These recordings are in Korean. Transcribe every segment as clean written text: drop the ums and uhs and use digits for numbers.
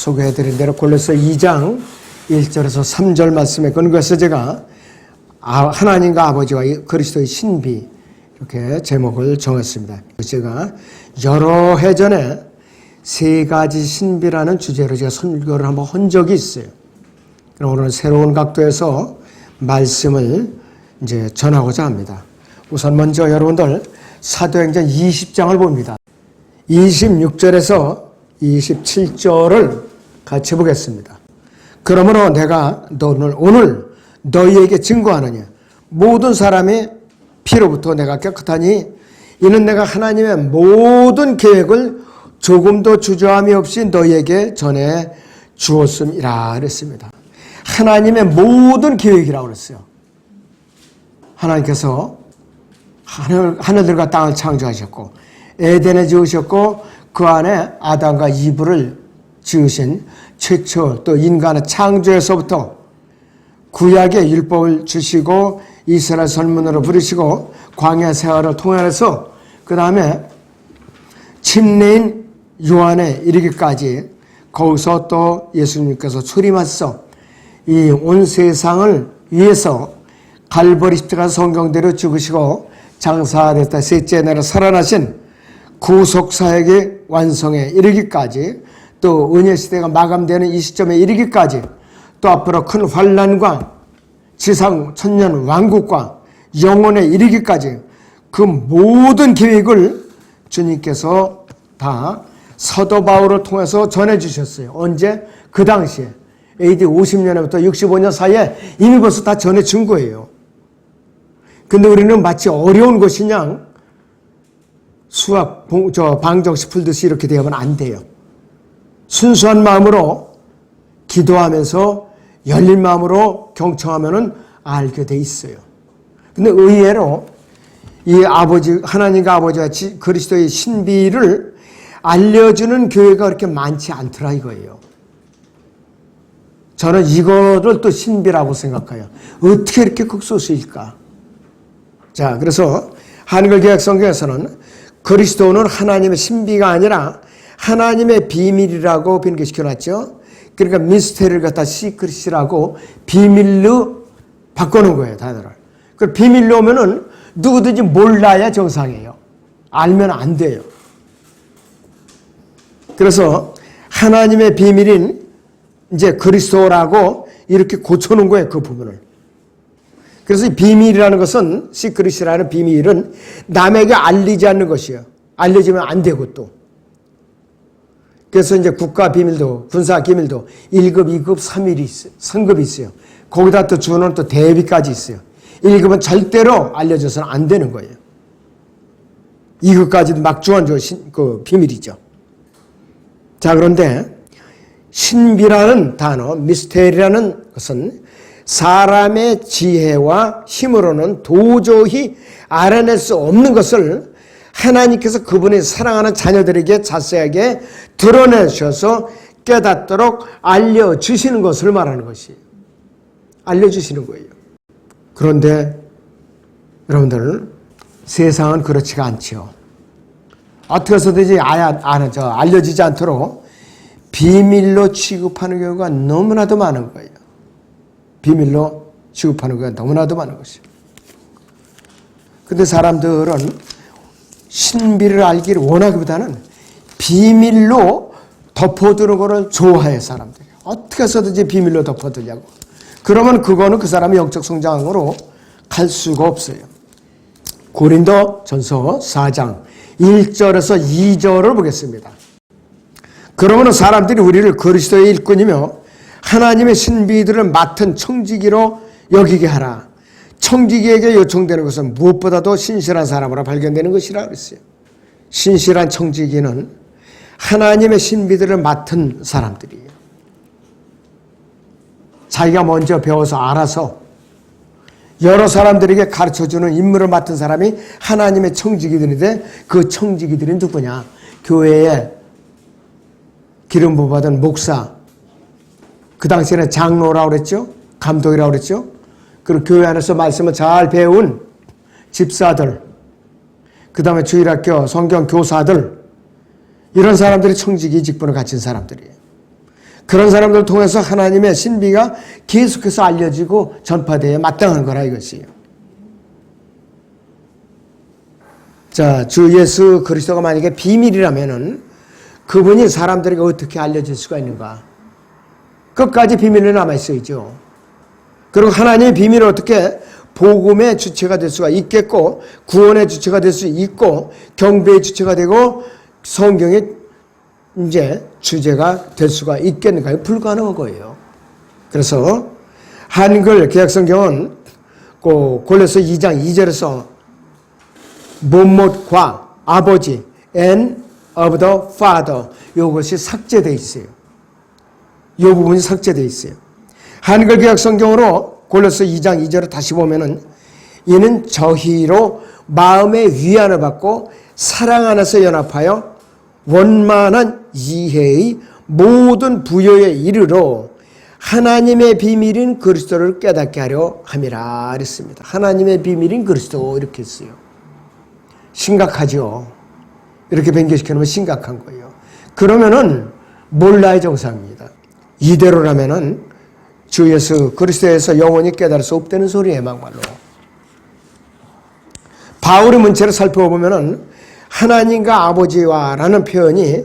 소개해드린 대로 골로새 2장 1절에서 3절 말씀에 근거해서 제가 하나님과 아버지와 그리스도의 신비 이렇게 제목을 정했습니다. 제가 여러 해 전에 세 가지 신비라는 주제로 제가 설교를 한번 한 적이 있어요. 그럼 오늘 새로운 각도에서 말씀을 이제 전하고자 합니다. 우선 먼저 여러분들 사도행전 20장을 봅니다. 26절에서 27절을 같이 보겠습니다. 그러므로 내가 오늘 너희에게 증거하느냐 모든 사람의 피로부터 내가 깨끗하니 이는 내가 하나님의 모든 계획을 조금도 주저함이 없이 너희에게 전해 주었음이라 그랬습니다. 하나님의 모든 계획이라고 그랬어요. 하나님께서 하늘들과 땅을 창조하셨고 에덴에 지으셨고 그 안에 아담과 이브를 지으신 최초 또 인간의 창조에서부터 구약의 율법을 주시고 이스라엘 선문으로 부르시고 광야 세월을 통해서 그 다음에 침례인 요한에 이르기까지 거기서 또 예수님께서 출임하셔서 이 온 세상을 위해서 갈보리 십자가 성경대로 죽으시고 장사됐다 셋째 날에 살아나신 구속사역의 완성에 이르기까지 또 은혜시대가 마감되는 이 시점에 이르기까지 또 앞으로 큰 환난과 지상 천년 왕국과 영원에 이르기까지 그 모든 계획을 주님께서 다 사도 바울을 통해서 전해주셨어요. 언제? 그 당시에 AD 50년부터 65년 사이에 이미 벌써 다 전해준 거예요. 근데 우리는 마치 어려운 것이냐 수학 방정식 풀듯이 이렇게 되면 안 돼요. 순수한 마음으로 기도하면서 열린 마음으로 경청하면은 알게 돼 있어요. 근데 의외로 이 하나님과 아버지와 그리스도의 신비를 알려주는 교회가 그렇게 많지 않더라 이거예요. 저는 이거를 또 신비라고 생각해요. 어떻게 이렇게 극소수일까? 자, 그래서 한글개혁 성경에서는 그리스도는 하나님의 신비가 아니라 하나님의 비밀이라고 변개시켜놨죠. 그러니까 미스테리를 갖다 시크릿이라고 비밀로 바꿔놓은 거예요, 다들. 그 비밀로 오면은 누구든지 몰라야 정상이에요. 알면 안 돼요. 그래서 하나님의 비밀인 이제 그리스도라고 이렇게 고쳐놓은 거예요, 그 부분을. 그래서 이 비밀이라는 것은, 시크릿이라는 비밀은 남에게 알리지 않는 것이에요. 알려지면 안 되고 또. 그래서 이제 국가 비밀도, 군사 기밀도 1급, 2급, 3급이 있어요. 거기다 또 주는 또 대비까지 있어요. 1급은 절대로 알려져서는 안 되는 거예요. 2급까지도 막 주한 그 비밀이죠. 자, 그런데 신비라는 단어, 미스테리라는 것은 사람의 지혜와 힘으로는 도저히 알아낼 수 없는 것을 하나님께서 그분이 사랑하는 자녀들에게 자세하게 드러내셔서 깨닫도록 알려주시는 것을 말하는 것이에요. 알려주시는 거예요. 그런데 여러분들 세상은 그렇지가 않죠. 어떻게 해서든지 알려지지 않도록 비밀로 취급하는 경우가 너무나도 많은 거예요. 비밀로 취급하는 경우가 너무나도 많은 것이에요. 근데 사람들은 신비를 알기를 원하기보다는 비밀로 덮어두는 것을 좋아해요, 사람들이. 어떻게 해서든지 비밀로 덮어두려고. 그러면 그거는 그 사람의 영적 성장으로 갈 수가 없어요. 고린도 전서 4장 1절에서 2절을 보겠습니다. 그러면 사람들이 우리를 그리스도의 일꾼이며 하나님의 신비들을 맡은 청지기로 여기게 하라. 청지기에게 요청되는 것은 무엇보다도 신실한 사람으로 발견되는 것이라 그랬어요. 신실한 청지기는 하나님의 신비들을 맡은 사람들이에요. 자기가 먼저 배워서 알아서 여러 사람들에게 가르쳐주는 임무를 맡은 사람이 하나님의 청지기들인데 그 청지기들이 누구냐? 교회에 기름 부어받은 목사, 그 당시에는 장로라고 그랬죠? 감독이라고 그랬죠? 그리고 교회 안에서 말씀을 잘 배운 집사들, 그 다음에 주일학교 성경 교사들, 이런 사람들이 청지기 직분을 갖춘 사람들이에요. 그런 사람들을 통해서 하나님의 신비가 계속해서 알려지고 전파되어 마땅한 거라 이것이에요. 자, 주 예수 그리스도가 만약에 비밀이라면은 그분이 사람들에게 어떻게 알려질 수가 있는가? 끝까지 비밀로 남아있어야죠. 그리고 하나님의 비밀을 어떻게 복음의 주체가 될 수가 있겠고, 구원의 주체가 될 수 있고, 경배의 주체가 되고, 성경의 이제 주제가 될 수가 있겠는가요? 불가능한 거예요. 그래서 한글 개역성경은 골로새 2장 2절에서 못못과 아버지 and of the father 이것이 삭제되어 있어요. 이 부분이 삭제되어 있어요. 한글 개역성경으로 골로새 2장 2절을 다시 보면은 이는 저희로 마음의 위안을 받고 사랑 안에서 연합하여 원만한 이해의 모든 부여에 이르러 하나님의 비밀인 그리스도를 깨닫게 하려 함이라 그랬습니다. 하나님의 비밀인 그리스도 이렇게 했어요. 심각하죠. 이렇게 변경시켜 놓으면 심각한 거예요. 그러면은 몰라야 정상입니다. 이대로라면은 주 예수 그리스도에서 영원히 깨달을 수 없다는 소리예요, 막말로. 바울의 문체를 살펴보면은 하나님과 아버지와라는 표현이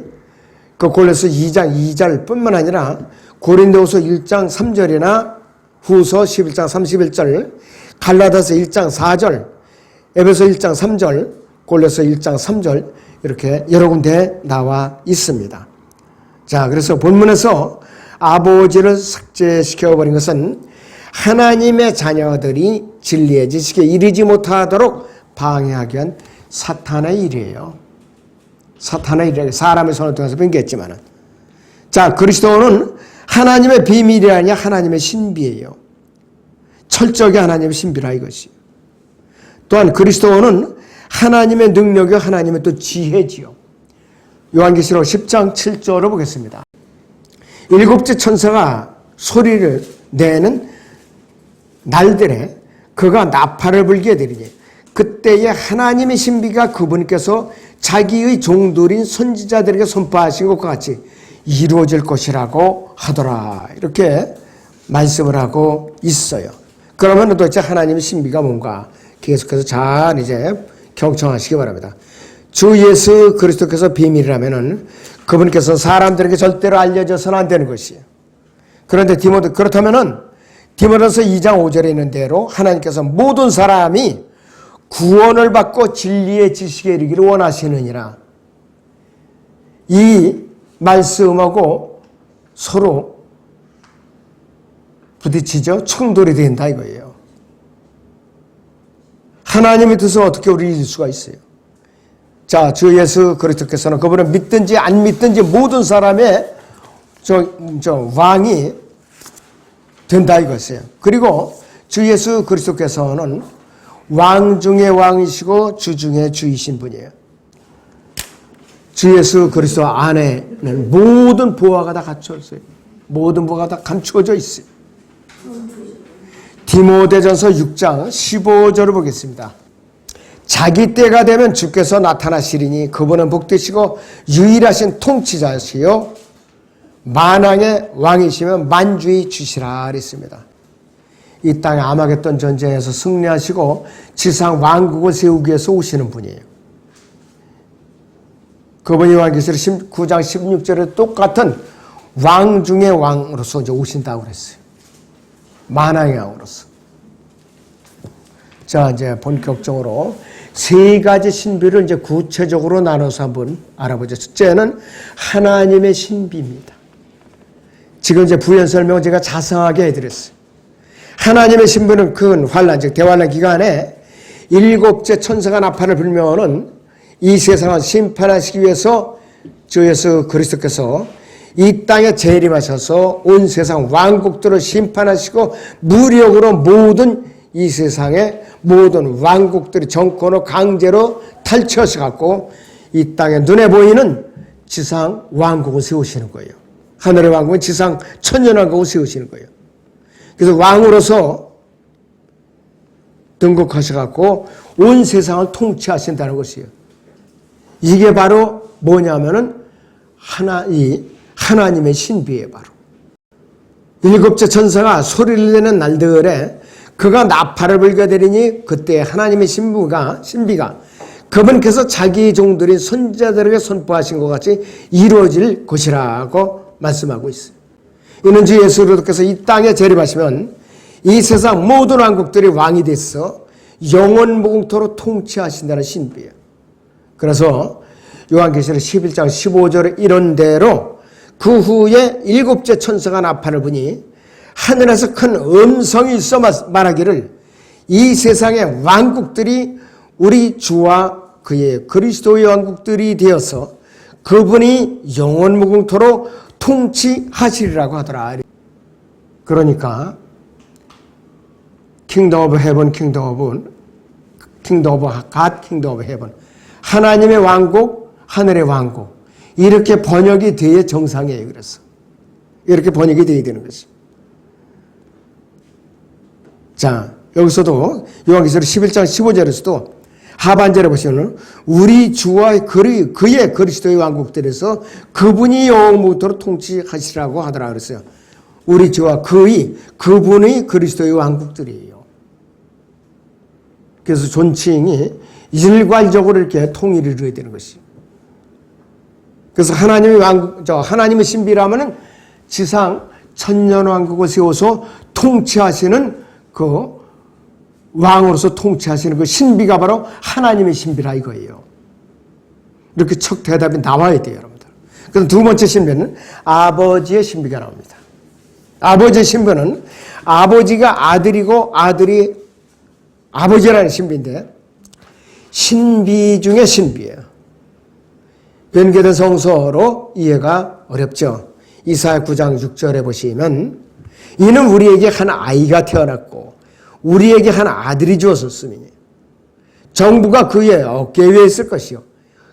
그 골로새 2장 2절 뿐만 아니라 고린도후서 1장 3절이나 후서 11장 31절, 갈라디아서 1장 4절, 에베소 1장 3절, 골로새 1장 3절 이렇게 여러 군데 나와 있습니다. 자, 그래서 본문에서 아버지를 삭제시켜버린 것은 하나님의 자녀들이 진리의 지식에 이르지 못하도록 방해하기 위한 사탄의 일이에요. 사탄의 일이에요. 사람의 손을 통해서 변개했지만은. 자, 그리스도는 하나님의 비밀이 아니라 하나님의 신비예요. 철저하게 하나님의 신비라 이것이. 또한 그리스도는 하나님의 능력이요 하나님의 또 지혜지요. 요한계시록 10장 7절을 보겠습니다. 일곱째 천사가 소리를 내는 날들에 그가 나팔을 불게 되리니 그때에 하나님의 신비가 그분께서 자기의 종들인 선지자들에게 선포하신 것과 같이 이루어질 것이라고 하더라. 이렇게 말씀을 하고 있어요. 그러면 도대체 하나님의 신비가 뭔가 계속해서 잘 이제 경청하시기 바랍니다. 주 예수 그리스도께서 비밀이라면은 그분께서 사람들에게 절대로 알려져서는 안 되는 것이에요. 그런데 그렇다면은 디모데서 2장 5절에 있는 대로 하나님께서 모든 사람이 구원을 받고 진리의 지식에 이르기를 원하시느니라. 이 말씀하고 서로 부딪히죠. 충돌이 된다 이거예요. 하나님의 뜻은 어떻게 우리 잊을 수가 있어요? 자, 주 예수 그리스도께서는 그분을 믿든지 안 믿든지 모든 사람의 왕이 된다 이것이에요. 그리고 주 예수 그리스도께서는 왕 중의 왕이시고 주 중의 주이신 분이에요. 주 예수 그리스도 안에는 모든 보화가 다 갖춰져 있어요. 모든 보화가 다 감추어져 있어요. 디모데전서 6장 15절을 보겠습니다. 자기 때가 되면 주께서 나타나시리니 그분은 복되시고 유일하신 통치자시요 만왕의 왕이시면 만주의 주시라 그랬습니다. 이 땅의 아마겟돈 전쟁에서 승리하시고 지상 왕국을 세우기 위해서 오시는 분이에요. 그분이 요한계시록 9장 16절에 똑같은 왕 중의 왕으로서 이제 오신다고 그랬어요. 만왕의 왕으로서. 자, 이제 본격적으로 세 가지 신비를 이제 구체적으로 나눠서 한번 알아보죠. 첫째는 하나님의 신비입니다. 지금 이제 부연 설명을 제가 자세하게 해드렸어요. 하나님의 신비는 큰 환란, 즉 대환란 기간에 일곱째 천사가 나팔을 불면은 이 세상을 심판하시기 위해서 주 예수 그리스도께서 이 땅에 재림하셔서 온 세상 왕국들을 심판하시고 무력으로 모든 이 세상의 모든 왕국들이 정권을 강제로 탈취하셔갖고 이 땅에 눈에 보이는 지상 왕국을 세우시는 거예요. 하늘의 왕국은 지상 천년왕국을 세우시는 거예요. 그래서 왕으로서 등극하셔갖고 온 세상을 통치하신다는 것이에요. 이게 바로 뭐냐면은 하나님의 신비예요, 바로. 일곱째 천사가 소리를 내는 날들에 그가 나팔을 불겨대리니 그때 하나님의 신비가 그분께서 자기 종들인 선지자들에게 선포하신 것 같이 이루어질 것이라고 말씀하고 있어요. 이는 주 예수 그리스도께서 이 땅에 재림하시면 이 세상 모든 왕국들이 왕이 돼서 영원 무궁토로 통치하신다는 신비예요. 그래서 요한계시록 11장 15절에 이런 대로 그 후에 일곱째 천사가 나팔을 부니 하늘에서 큰 음성이 있어 말하기를 이 세상의 왕국들이 우리 주와 그의 그리스도의 왕국들이 되어서 그분이 영원 무궁토로 통치하시리라고 하더라. 그러니까 킹덤 오브 헤븐, 킹덤 오브 갓, 킹덤 오브 헤븐, 하나님의 왕국, 하늘의 왕국, 이렇게 번역이 돼야 정상이에요. 그래서 이렇게 번역이 돼야 되는 것이. 자, 여기서도 요한계시록 11장 15절에서도 하반절에 보시면 우리 주와 그의 그리스도의 왕국들에서 그분이 영원토록 통치하시라고 하더라 그랬어요. 우리 주와 그분의 그리스도의 왕국들이에요. 그래서 존칭이 일괄적으로 이렇게 통일을 이루어야 되는 것이. 그래서 하나님의 신비라면은 지상 천년왕국을 세워서 통치하시는 그 왕으로서 통치하시는 그 신비가 바로 하나님의 신비라 이거예요. 이렇게 척 대답이 나와야 돼요, 여러분들. 그래서 두 번째 신비는 아버지의 신비가 나옵니다. 아버지의 신비는 아버지가 아들이고 아들이 아버지라는 신비인데 신비 중에 신비예요. 변개된 성서로 이해가 어렵죠. 이사야 9장 6절에 보시면 이는 우리에게 한 아이가 태어났고 우리에게 한 아들이 주어졌으니 정부가 그의 어깨 위에 있을 것이요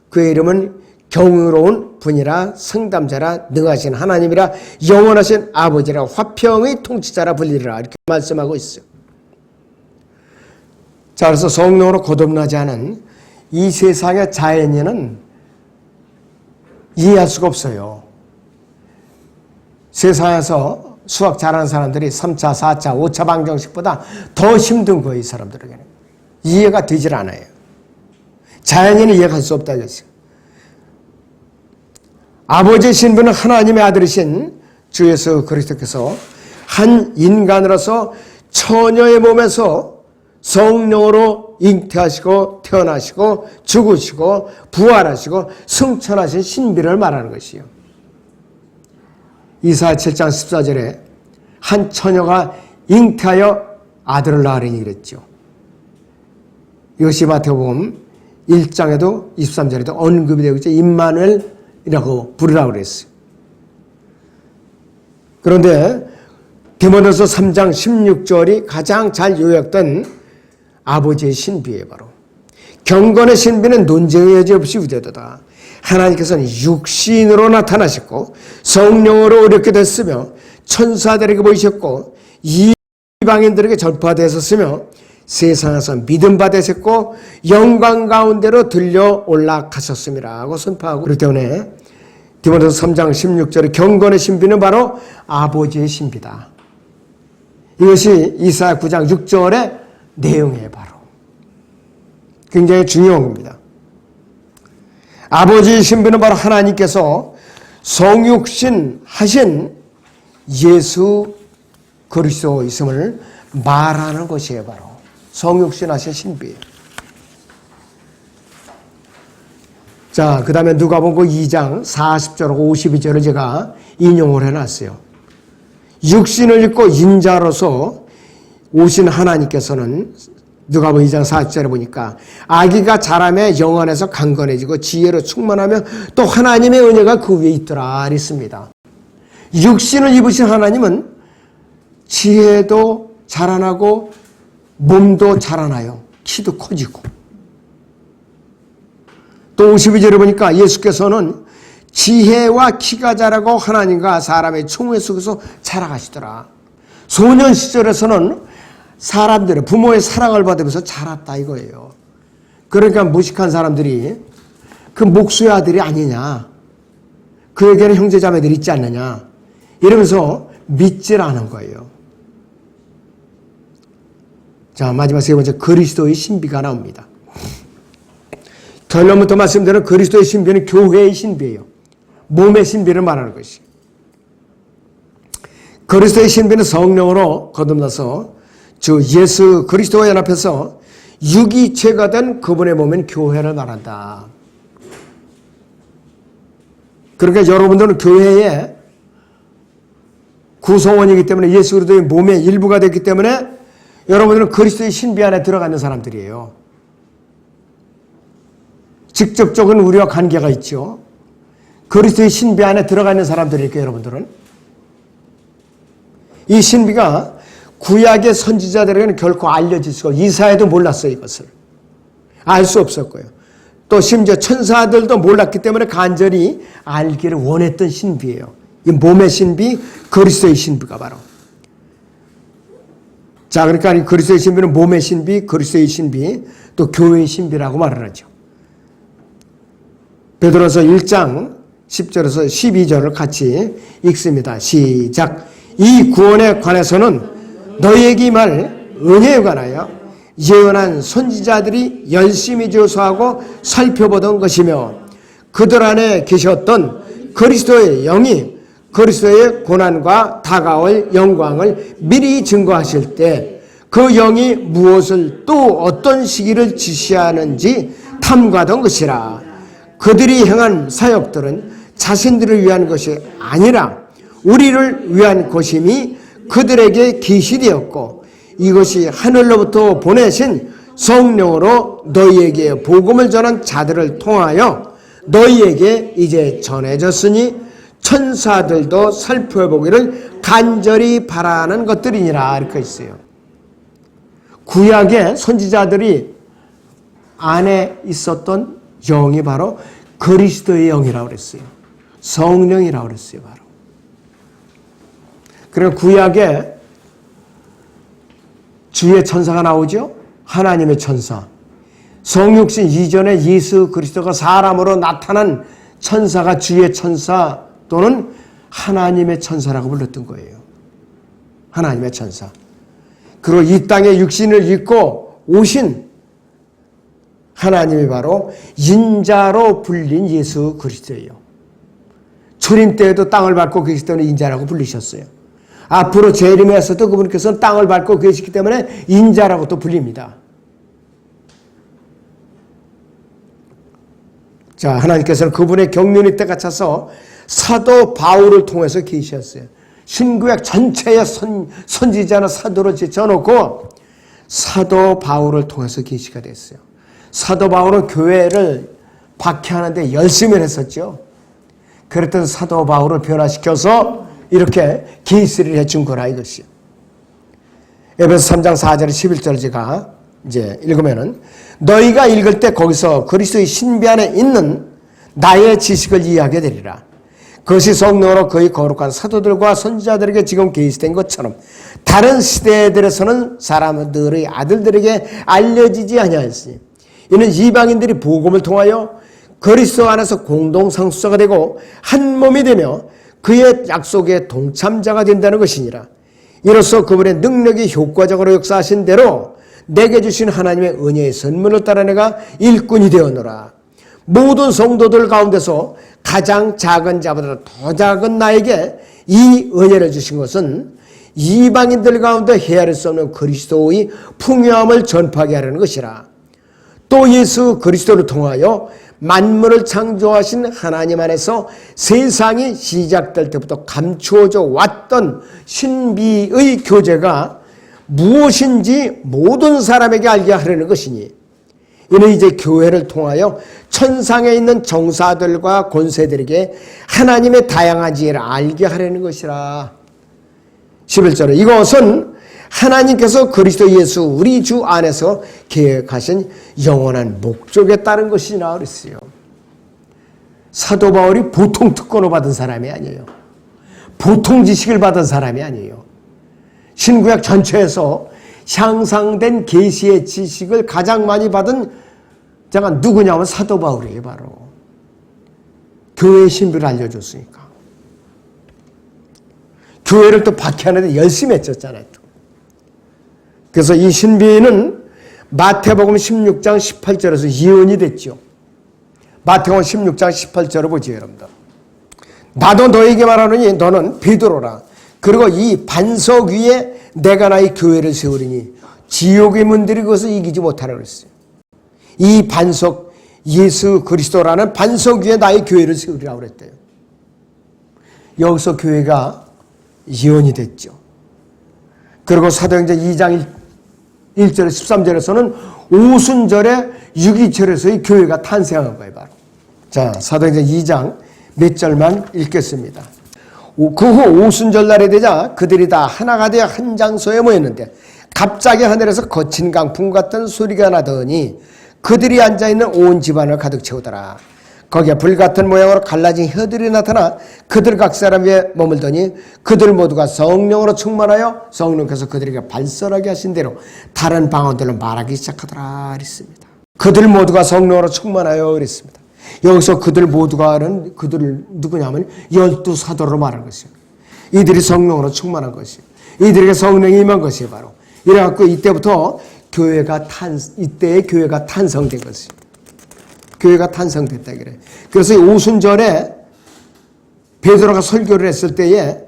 그의 이름은 경이로운 분이라 성담자라 능하신 하나님이라 영원하신 아버지라 화평의 통치자라 불리리라 이렇게 말씀하고 있어요. 자, 그래서 성령으로 거듭나지 않은 이 세상의 자연인은 이해할 수가 없어요. 세상에서 수학 잘하는 사람들이 3차, 4차, 5차 방정식보다 더 힘든 거예요. 이 사람들에게는. 이해가 되질 않아요. 자연인은 이해할 수 없다 이거죠. 아버지의 신분은 하나님의 아들이신 주 예수 그리스도께서 한 인간으로서 처녀의 몸에서 성령으로 잉태하시고 태어나시고 죽으시고 부활하시고 승천하신 신비를 말하는 것이요. 이사야 7장 14절에 한 처녀가 잉태하여 아들을 낳으리니 그랬죠. 이것이 마태복음 1장에도 23절에도 언급이 되고 있죠. 임마누엘이라고 부르라고 그랬어요. 그런데 디모데서 3장 16절이 가장 잘 요약된 아버지의 신비예요. 바로 경건의 신비는 논쟁의 여지 없이 우대도다. 하나님께서는 육신으로 나타나셨고 성령으로 어렵게 됐으며 천사들에게 보이셨고 이방인들에게 전파되셨으며 세상에서 믿음 받으셨고 영광 가운데로 들려 올라가셨음이라고 선포하고 그렇기 때문에 디모데서 3장 16절의 경건의 신비는 바로 아버지의 신비다. 이것이 이사야 9장 6절의 내용이에요. 바로 굉장히 중요한 겁니다. 아버지의 신비는 바로 하나님께서 성육신 하신 예수 그리스도이심을 말하는 것이에요. 바로 성육신 하신 신비예요. 자, 그 다음에 누가복음 2장 40절하고 52절을 제가 인용을 해놨어요. 육신을 입고 인자로서 오신 하나님께서는 누가복음 2장 40절에 보니까 아기가 자라매 영안에서 강건해지고 지혜로 충만하며 또 하나님의 은혜가 그 위에 있더라 그랬습니다. 육신을 입으신 하나님은 지혜도 자라나고 몸도 자라나요. 키도 커지고. 또 52절에 보니까 예수께서는 지혜와 키가 자라고 하나님과 사람의 총회 속에서 자라가시더라. 소년 시절에서는 사람들의 부모의 사랑을 받으면서 자랐다 이거예요. 그러니까 무식한 사람들이 그 목수의 아들이 아니냐, 그에게는 형제자매들이 있지 않느냐 이러면서 믿질 않은 거예요. 자, 마지막 세 번째, 그리스도의 신비가 나옵니다. 결론부터 말씀드린 그리스도의 신비는 교회의 신비예요. 몸의 신비를 말하는 것이. 그리스도의 신비는 성령으로 거듭나서 주 예수 그리스도와 연합해서 유기체가 된 그분의 몸인 교회를 말한다. 그러니까 여러분들은 교회의 구성원이기 때문에 예수 그리스도의 몸의 일부가 됐기 때문에 여러분들은 그리스도의 신비 안에 들어가 있는 사람들이에요. 직접적인 우리와 관계가 있죠. 그리스도의 신비 안에 들어가 있는 사람들이니까 여러분들은. 이 신비가 구약의 선지자들에게는 결코 알려질 수가 없어요. 이사야도 몰랐어요. 이것을. 알 수 없었고요. 또 심지어 천사들도 몰랐기 때문에 간절히 알기를 원했던 신비예요. 이 몸의 신비, 그리스도의 신비가 바로. 자, 그러니까 그리스도의 신비는 몸의 신비, 그리스도의 신비, 또 교회의 신비라고 말을 하죠. 베드로서 1장 10절에서 12절을 같이 읽습니다. 시작. 이 구원에 관해서는 너희에게 말 은혜에 관하여 예언한 선지자들이 열심히 조사하고 살펴보던 것이며 그들 안에 계셨던 그리스도의 영이 그리스도의 고난과 다가올 영광을 미리 증거하실 때 그 영이 무엇을 또 어떤 시기를 지시하는지 탐구하던 것이라. 그들이 행한 사역들은 자신들을 위한 것이 아니라 우리를 위한 것임이 그들에게 계시되었고 이것이 하늘로부터 보내신 성령으로 너희에게 복음을 전한 자들을 통하여 너희에게 이제 전해졌으니 천사들도 살펴보기를 간절히 바라는 것들이니라 이렇게 있어요. 구약의 선지자들이 안에 있었던 영이 바로 그리스도의 영이라고 그랬어요. 성령이라고 그랬어요. 바로. 그리고 구약에 주의 천사가 나오죠. 하나님의 천사. 성육신 이전에 예수 그리스도가 사람으로 나타난 천사가 주의 천사 또는 하나님의 천사라고 불렀던 거예요. 하나님의 천사. 그리고 이 땅에 육신을 입고 오신 하나님이 바로 인자로 불린 예수 그리스도예요. 초림 때에도 땅을 밟고 계시기 때문에 인자라고 불리셨어요. 앞으로 재림에서도 그분께서는 땅을 밟고 계시기 때문에 인자라고 또 불립니다. 자, 하나님께서는 그분의 경륜이 때가 차서 사도 바울을 통해서 계시셨어요. 신구약 전체의 선지자나 사도를 제쳐놓고 사도 바울을 통해서 계시가 됐어요. 사도 바울은 교회를 박해하는데 열심히 했었죠. 그랬던 사도 바울을 변화시켜서 이렇게 계시를 해준 거라 이것이요. 에베소 3장 4절 11절 제가 이제 읽으면은 너희가 읽을 때 거기서 그리스도의 신비 안에 있는 나의 지식을 이해하게 되리라. 그것이 성령으로 거의 거룩한 사도들과 선지자들에게 지금 계시된 것처럼 다른 시대들에서는 사람들의 아들들에게 알려지지 아니하였으니 이는 이방인들이 복음을 통하여 그리스도 안에서 공동상수자가 되고 한 몸이 되며 그의 약속의 동참자가 된다는 것이니라. 이로써 그분의 능력이 효과적으로 역사하신 대로 내게 주신 하나님의 은혜의 선물을 따라 내가 일꾼이 되었노라. 모든 성도들 가운데서 가장 작은 자보다 더 작은 나에게 이 은혜를 주신 것은 이방인들 가운데 헤아릴 수 없는 그리스도의 풍요함을 전파하게 하려는 것이라. 또 예수 그리스도를 통하여 만물을 창조하신 하나님 안에서 세상이 시작될 때부터 감추어져 왔던 신비의 교제가 무엇인지 모든 사람에게 알게 하려는 것이니 이는 이제 교회를 통하여 천상에 있는 정사들과 권세들에게 하나님의 다양한 지혜를 알게 하려는 것이라. 11절에 이것은 하나님께서 그리스도 예수 우리 주 안에서 계획하신 영원한 목적에 따른 것이나 그랬어요. 사도 바울이 보통 특권을 받은 사람이 아니에요. 보통 지식을 받은 사람이 아니에요. 신구약 전체에서 향상된 계시의 지식을 가장 많이 받은 자가 누구냐면 사도 바울이에요. 바로 교회의 신비를 알려줬으니까. 교회를 또 박해하는데 열심히 했었잖아요. 그래서 이 신비는 마태복음 16장 18절에서 예언이 됐죠. 마태복음 16장 18절을 보죠, 여러분들. 나도 너에게 말하노니 너는 베드로라. 그리고 이 반석 위에 내가 나의 교회를 세우리니 지옥의 문들이 그것을 이기지 못하라 그랬어요. 이 반석, 예수 그리스도라는 반석 위에 나의 교회를 세우리라고 그랬대요. 여기서 교회가 예언이 됐죠. 그리고 사도행전 2장 1절에 13절에서는 오순절에 유기철에서의 교회가 탄생한 거예요, 바로. 자, 사도행전 2장 몇 절만 읽겠습니다. 그 후 오순절 날이 되자 그들이 다 하나가 되어 한 장소에 모였는데 갑자기 하늘에서 거친 강풍 같은 소리가 나더니 그들이 앉아있는 온 집안을 가득 채우더라. 거기에 불같은 모양으로 갈라진 혀들이 나타나 그들 각 사람 위에 머물더니 그들 모두가 성령으로 충만하여 성령께서 그들에게 발설하게 하신 대로 다른 방언들로 말하기 시작하더라 그랬습니다. 그들 모두가 성령으로 충만하여 그랬습니다. 여기서 그들 모두가는 그들 누구냐면 12사도로 말한 것이에요. 이들이 성령으로 충만한 것이에요. 이들에게 성령이 임한 것이에요, 바로. 이래갖고 이때부터 이때의 교회가 탄생된 것이에요. 교회가 탄생됐다 그래. 그래서 이 오순절에 베드로가 설교를 했을 때에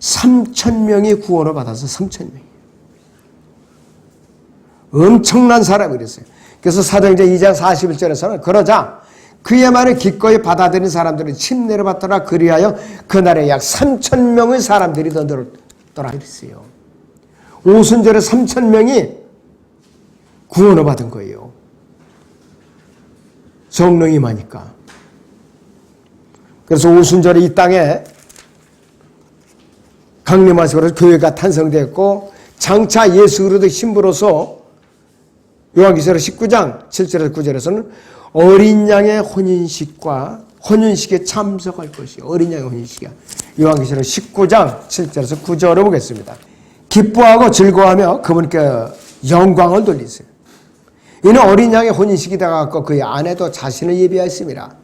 3,000명이 구원을 받아서 3,000명이 엄청난 사람이 그랬어요. 그래서 사도행전 2장 41절에서는 그러자 그의 말을 기꺼이 받아들인 사람들은 침례를 받더라. 그리하여 그날에 약 3,000명의 사람들이 더 늘었더라 그랬어요. 오순절에 3,000명이 구원을 받은 거예요. 성령이 임하니까. 그래서 오순절에 이 땅에 강림하시고 교회가 탄생되었고 장차 예수 그리스도 신부로서 요한계시록 19장 7절에서 9절에서는 어린 양의 혼인식에 참석할 것이요. 어린 양의 혼인식이야. 요한계시록 19장 7절에서 9절을 보겠습니다. 기뻐하고 즐거워하며 그분께 영광을 돌리세요. 이는 어린 양의 혼인식이 다가왔고 그의 아내도 자신을 예비하였습니다.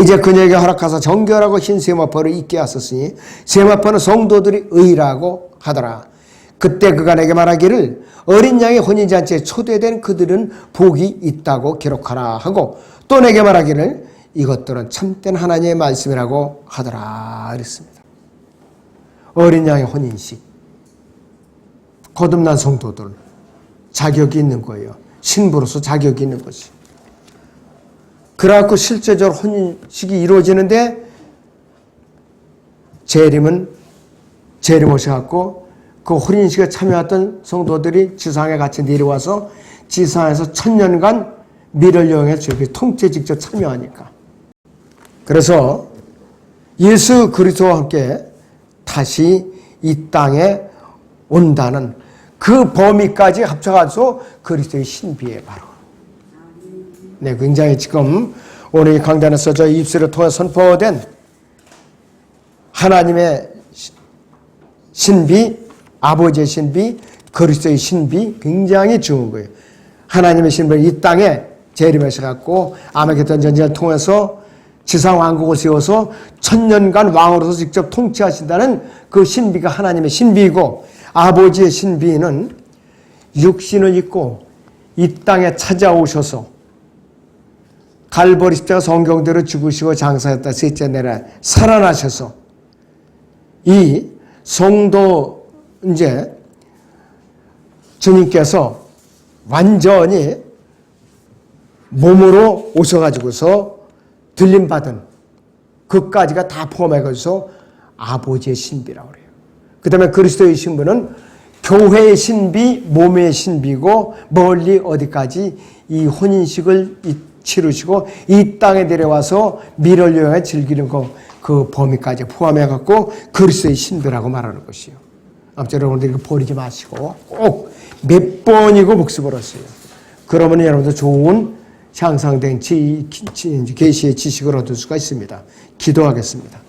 이제 그녀에게 허락하사 정결하고 흰 세마포를 입게 하셨으니 세마포는 성도들이 의라고 하더라. 그때 그가 내게 말하기를 어린 양의 혼인잔치에 초대된 그들은 복이 있다고 기록하라 하고 또 내게 말하기를 이것들은 참된 하나님의 말씀이라고 하더라 그랬습니다. 어린 양의 혼인식. 거듭난 성도들 자격이 있는 거예요. 신부로서 자격이 있는 것이. 그래갖고 실제적으로 혼인식이 이루어지는데 재림 오셔갖고 그 혼인식에 참여했던 성도들이 지상에 같이 내려와서 지상에서 1000년간 미를 여행해 저기 통치에 직접 참여하니까. 그래서 예수 그리스도와 함께 다시 이 땅에 온다는 그 범위까지 합쳐가지고 그리스도의 신비에 바로. 네, 굉장히 지금 오늘 이 강단에서 저희 입술을 통해 선포된 하나님의 신비, 아버지의 신비, 그리스도의 신비 굉장히 좋은 거예요. 하나님의 신비를 이 땅에 재림하셔갖고 아마겟돈 전쟁을 통해서 지상 왕국을 세워서 1000년간 왕으로서 직접 통치하신다는 그 신비가 하나님의 신비이고 아버지의 신비는 육신을 입고 이 땅에 찾아오셔서 갈보리 십자가 성경대로 죽으시고 장사했다 셋째 날에 살아나셔서 이 성도 이제 주님께서 완전히 몸으로 오셔가지고서 들림받은 그까지가 다 포함해가지고 아버지의 신비라고 그래요. 그 다음에 그리스도의 신비는 교회의 신비, 몸의 신비고 멀리 어디까지 이 혼인식을 치르시고 이 땅에 내려와서 미를 여행에 즐기는 그 범위까지 포함해갖고 그리스도의 신비라고 말하는 것이요. 아무튼 여러분들 이거 버리지 마시고 꼭 몇 번이고 복습을 하세요. 그러면 여러분들 좋은 향상된 계시의 지식을 얻을 수가 있습니다. 기도하겠습니다.